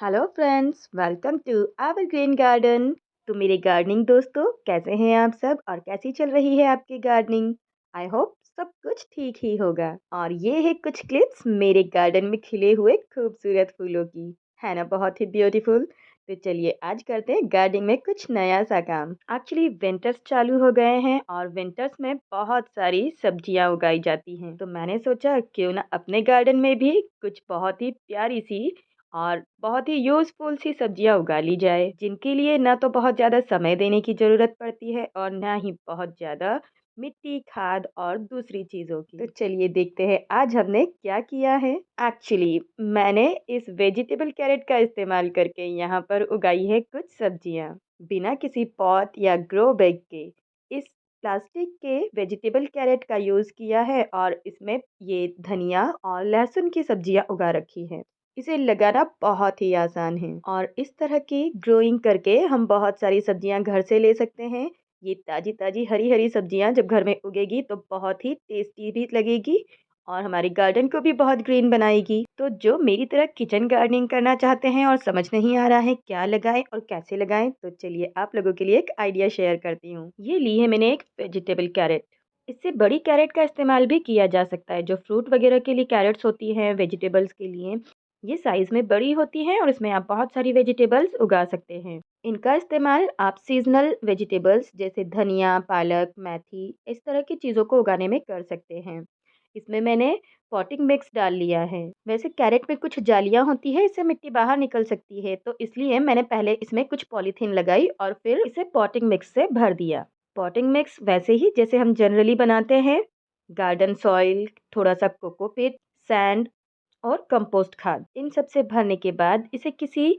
Hello friends, welcome to our green garden. तो मेरे gardening दोस्तों, कैसे हैं आप सब और कैसी चल रही है आपकी गार्डनिंग। आई होप सब कुछ ठीक ही होगा। और ये है कुछ क्लिप्स मेरे गार्डन में खिले हुए खूबसूरत फूलों की। है ना बहुत ही ब्यूटीफुल। तो चलिए आज करते हैं गार्डनिंग में कुछ नया सा काम। एक्चुअली विंटर्स चालू हो गए हैं और विंटर्स में बहुत सारी सब्जियां उगाई जाती हैं। तो मैंने सोचा क्यों ना अपने गार्डन में भी कुछ बहुत ही प्यारी सी और बहुत ही यूज़फुल सी सब्जियां उगा ली जाए, जिनके लिए ना तो बहुत ज़्यादा समय देने की ज़रूरत पड़ती है और ना ही बहुत ज़्यादा मिट्टी, खाद और दूसरी चीज़ों की। तो चलिए देखते हैं आज हमने क्या किया है। एक्चुअली मैंने इस वेजिटेबल कैरेट का इस्तेमाल करके यहाँ पर उगाई है कुछ सब्जियाँ, बिना किसी पॉट या ग्रो बैग के। इस प्लास्टिक के वेजिटेबल कैरेट का यूज़ किया है और इसमें ये धनिया और लहसुन की सब्जियाँ उगा रखी हैं। इसे लगाना बहुत ही आसान है और इस तरह की ग्रोइंग करके हम बहुत सारी सब्जियां घर से ले सकते हैं। ये ताजी ताजी हरी हरी सब्जियां जब घर में उगेगी तो बहुत ही टेस्टी भी लगेगी और हमारे गार्डन को भी बहुत ग्रीन बनाएगी। तो जो मेरी तरह किचन गार्डनिंग करना चाहते हैं और समझ नहीं आ रहा है क्या लगाएं और कैसे लगाएं, तो चलिए आप लोगों के लिए एक आइडिया शेयर करती हूँ। ये ली है मैंने एक वेजिटेबल कैरेट। इससे बड़ी कैरेट का इस्तेमाल भी किया जा सकता है। जो फ्रूट वगैरह के लिए कैरेट्स होती हैं वेजिटेबल्स के लिए, ये साइज़ में बड़ी होती हैं और इसमें आप बहुत सारी वेजिटेबल्स उगा सकते हैं। इनका इस्तेमाल आप सीज़नल वेजिटेबल्स जैसे धनिया, पालक, मेथी इस तरह की चीज़ों को उगाने में कर सकते हैं। इसमें मैंने पॉटिंग मिक्स डाल लिया है। वैसे कैरेट में कुछ जालियाँ होती है, इससे मिट्टी बाहर निकल सकती है, तो इसलिए मैंने पहले इसमें कुछ पॉलीथीन लगाई और फिर इसे पॉटिंग मिक्स से भर दिया। पॉटिंग मिक्स वैसे ही जैसे हम जनरली बनाते हैं, गार्डन सॉइल, थोड़ा सा कोकोपीट, सैंड और कंपोस्ट खाद, इन सब से भरने के बाद इसे किसी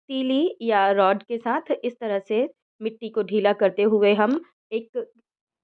तीली या रॉड के साथ इस तरह से मिट्टी को ढीला करते हुए हम एक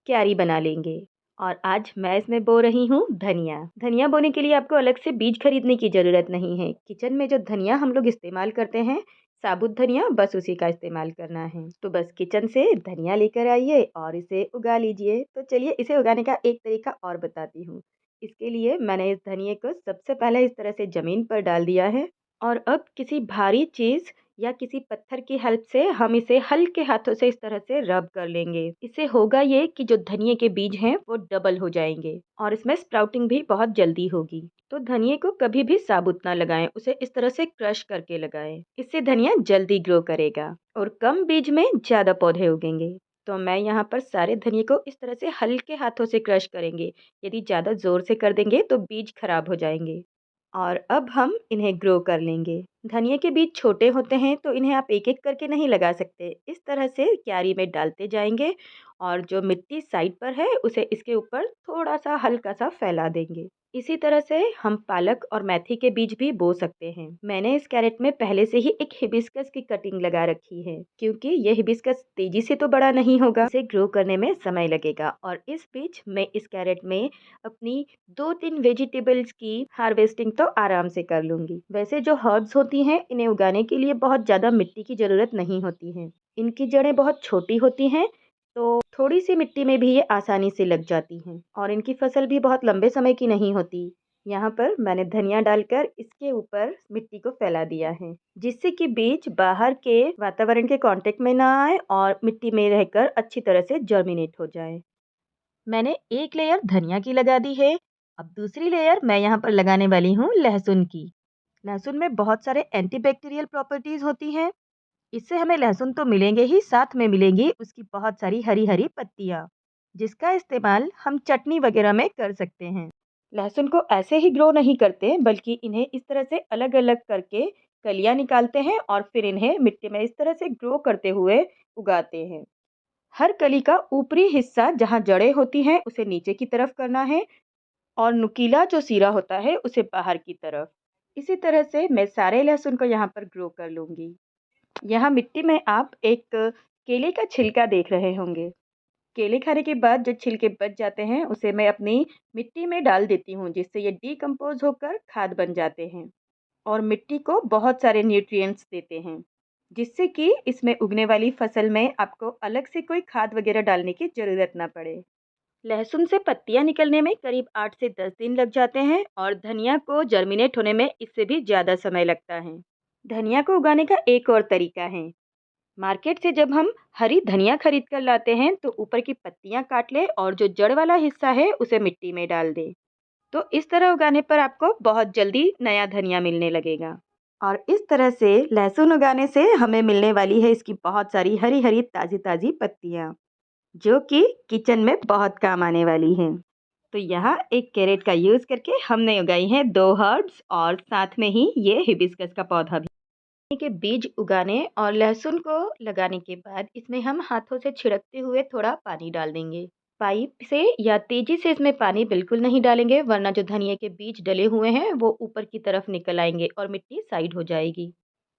क्यारी बना लेंगे। और आज मैं इसमें बो रही हूँ धनिया। धनिया बोने के लिए आपको अलग से बीज खरीदने की ज़रूरत नहीं है। किचन में जो धनिया हम लोग इस्तेमाल करते हैं, साबुत धनिया, बस उसी का इस्तेमाल करना है। तो बस किचन से धनिया लेकर आइए और इसे उगा लीजिए। तो चलिए इसे उगाने का एक तरीका और बताती हूँ। इसके लिए मैंने इस धनिये को सबसे पहले इस तरह से ज़मीन पर डाल दिया है और अब किसी भारी चीज़ या किसी पत्थर की हेल्प से हम इसे हल्के हाथों से इस तरह से रब कर लेंगे। इससे होगा ये कि जो धनिये के बीज हैं वो डबल हो जाएंगे और इसमें स्प्राउटिंग भी बहुत जल्दी होगी। तो धनिये को कभी भी साबुत ना लगाएं, उसे इस तरह से क्रश करके लगाएं। इससे धनिया जल्दी ग्रो करेगा और कम बीज में ज़्यादा पौधे उगेंगे। तो मैं यहाँ पर सारे धनिये को इस तरह से हल्के हाथों से क्रश करेंगे। यदि ज़्यादा ज़ोर से कर देंगे तो बीज खराब हो जाएंगे। और अब हम इन्हें ग्रो कर लेंगे। धनिया के बीज छोटे होते हैं तो इन्हें आप एक-एक करके नहीं लगा सकते। इस तरह से क्यारी में डालते जाएँगे और जो मिट्टी साइड पर है उसे इसके ऊपर थोड़ा-सा हल्का-सा फैला देंगे। इसी तरह से हम पालक और मेथी के बीज भी बो सकते हैं। मैंने इस कैरेट में पहले से ही एक हिबिस्कस की कटिंग लगा रखी है, क्योंकि ये हिबिस्कस तेजी से तो बड़ा नहीं होगा, इसे ग्रो करने में समय लगेगा। और इस बीच मैं इस कैरेट में अपनी 2-3 वेजिटेबल्स की हार्वेस्टिंग तो आराम से कर लूँगी। वैसे जो हर्ब्स होती हैं, इन्हें उगाने के लिए बहुत ज़्यादा मिट्टी की ज़रूरत नहीं होती है। इनकी जड़ें बहुत छोटी होती हैं, तो थोड़ी सी मिट्टी में भी ये आसानी से लग जाती हैं और इनकी फसल भी बहुत लंबे समय की नहीं होती। यहाँ पर मैंने धनिया डालकर इसके ऊपर मिट्टी को फैला दिया है, जिससे कि बीज बाहर के वातावरण के कांटेक्ट में ना आए और मिट्टी में रहकर अच्छी तरह से जर्मिनेट हो जाए। मैंने एक लेयर धनिया की लगा दी है। अब दूसरी लेयर मैं यहाँ पर लगाने वाली हूँ लहसुन की। लहसुन में बहुत सारे एंटीबैक्टीरियल प्रॉपर्टीज होती हैं। इससे हमें लहसुन तो मिलेंगे ही, साथ में मिलेंगी उसकी बहुत सारी हरी हरी पत्तियाँ, जिसका इस्तेमाल हम चटनी वगैरह में कर सकते हैं। लहसुन को ऐसे ही ग्रो नहीं करते, बल्कि इन्हें इस तरह से अलग अलग करके कलियाँ निकालते हैं और फिर इन्हें मिट्टी में इस तरह से ग्रो करते हुए उगाते हैं। हर कली का ऊपरी हिस्सा जहाँ जड़ें होती हैं उसे नीचे की तरफ करना है और नुकीला जो सिरा होता है उसे बाहर की तरफ। इसी तरह से मैं सारे लहसुन को यहाँ पर ग्रो कर लूँगी। यहाँ मिट्टी में आप एक केले का छिलका देख रहे होंगे। केले खाने के बाद जो छिलके बच जाते हैं उसे मैं अपनी मिट्टी में डाल देती हूँ, जिससे ये डिकम्पोज होकर खाद बन जाते हैं और मिट्टी को बहुत सारे न्यूट्रिएंट्स देते हैं, जिससे कि इसमें उगने वाली फसल में आपको अलग से कोई खाद वगैरह डालने की ज़रूरत ना पड़े। लहसुन से पत्तियां निकलने में करीब 8 से 10 दिन लग जाते हैं और धनिया को जर्मिनेट होने में इससे भी ज़्यादा समय लगता है। धनिया को उगाने का एक और तरीका है। मार्केट से जब हम हरी धनिया खरीद कर लाते हैं तो ऊपर की पत्तियां काट ले और जो जड़ वाला हिस्सा है उसे मिट्टी में डाल दे। तो इस तरह उगाने पर आपको बहुत जल्दी नया धनिया मिलने लगेगा। और इस तरह से लहसुन उगाने से हमें मिलने वाली है इसकी बहुत सारी हरी हरी ताजी ताजी पत्तियां, जो कि किचन में बहुत काम आने वाली हैं। तो यहाँ एक कैरेट का यूज करके हमने उगाई हैं 2 हर्ब्स और साथ में ही ये हिबिस्कस का पौधा भी। के बीज उगाने और लहसुन को लगाने के बाद इसमें हम हाथों से छिड़कते हुए थोड़ा पानी डाल देंगे। पाइप से या तेजी से इसमें पानी बिल्कुल नहीं डालेंगे, वरना जो धनिया के बीज डले हुए हैं वो ऊपर की तरफ निकल आएंगे और मिट्टी साइड हो जाएगी।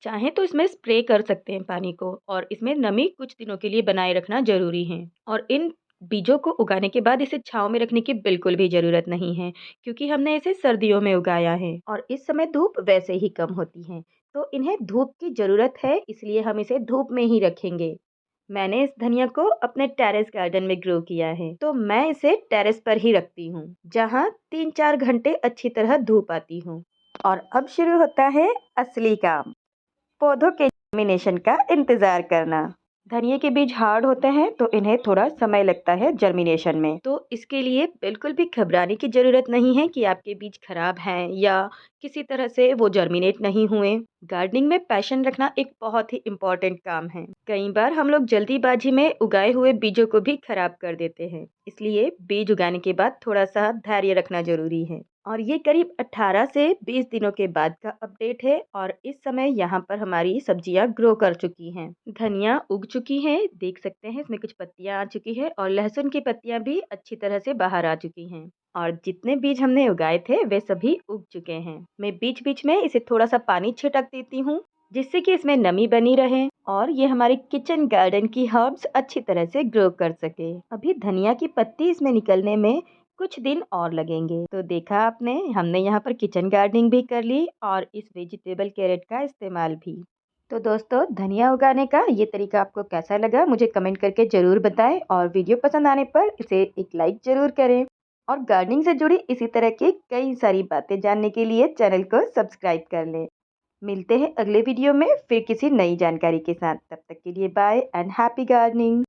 चाहे तो इसमें स्प्रे कर सकते हैं पानी को, और इसमें नमी कुछ दिनों के लिए बनाए रखना जरूरी है। और इन बीजों को उगाने के बाद इसे छांव में रखने की बिल्कुल भी जरूरत नहीं है, क्योंकि हमने इसे सर्दियों में उगाया है और इस समय धूप वैसे ही कम होती है। तो इन्हें धूप की जरूरत है, इसलिए हम इसे धूप में ही रखेंगे। मैंने इस धनिया को अपने टेरेस गार्डन में ग्रो किया है, तो मैं इसे टेरेस पर ही रखती हूँ, जहाँ 3-4 घंटे अच्छी तरह धूप आती हूँ। और अब शुरू होता है असली काम, पौधों के जर्मिनेशन का इंतजार करना। धनिया के बीज हार्ड होते हैं तो इन्हें थोड़ा समय लगता है जर्मिनेशन में। तो इसके लिए बिल्कुल भी घबराने की जरूरत नहीं है कि आपके बीज खराब हैं या किसी तरह से वो जर्मिनेट नहीं हुए। गार्डनिंग में पैशन रखना एक बहुत ही इम्पोर्टेंट काम है। कई बार हम लोग जल्दीबाजी में उगाए हुए बीजों को भी खराब कर देते हैं, इसलिए बीज उगाने के बाद थोड़ा सा धैर्य रखना जरूरी है। और ये करीब 18 से 20 दिनों के बाद का अपडेट है और इस समय यहाँ पर हमारी सब्जियां ग्रो कर चुकी हैं। धनिया उग चुकी है, देख सकते हैं इसमें कुछ पत्तियां आ चुकी है और लहसुन की पत्तियां भी अच्छी तरह से बाहर आ चुकी हैं। और जितने बीज हमने उगाए थे वे सभी उग चुके हैं। मैं बीच बीच में इसे थोड़ा सा पानी छिड़क देती हूँ, जिससे कि इसमें नमी बनी रहे और ये हमारे किचन गार्डन की हर्ब्स अच्छी तरह से ग्रो कर सके। अभी धनिया की पत्ती इसमें निकलने में कुछ दिन और लगेंगे। तो देखा आपने, हमने यहाँ पर किचन गार्डनिंग भी कर ली और इस वेजिटेबल कैरेट का इस्तेमाल भी। तो दोस्तों, धनिया उगाने का ये तरीका आपको कैसा लगा मुझे कमेंट करके ज़रूर बताएं, और वीडियो पसंद आने पर इसे एक लाइक ज़रूर करें। और गार्डनिंग से जुड़ी इसी तरह की कई सारी बातें जानने के लिए चैनल को सब्सक्राइब कर लें। मिलते हैं अगले वीडियो में फिर किसी नई जानकारी के साथ। तब तक के लिए बाय एंड हैप्पी गार्डनिंग।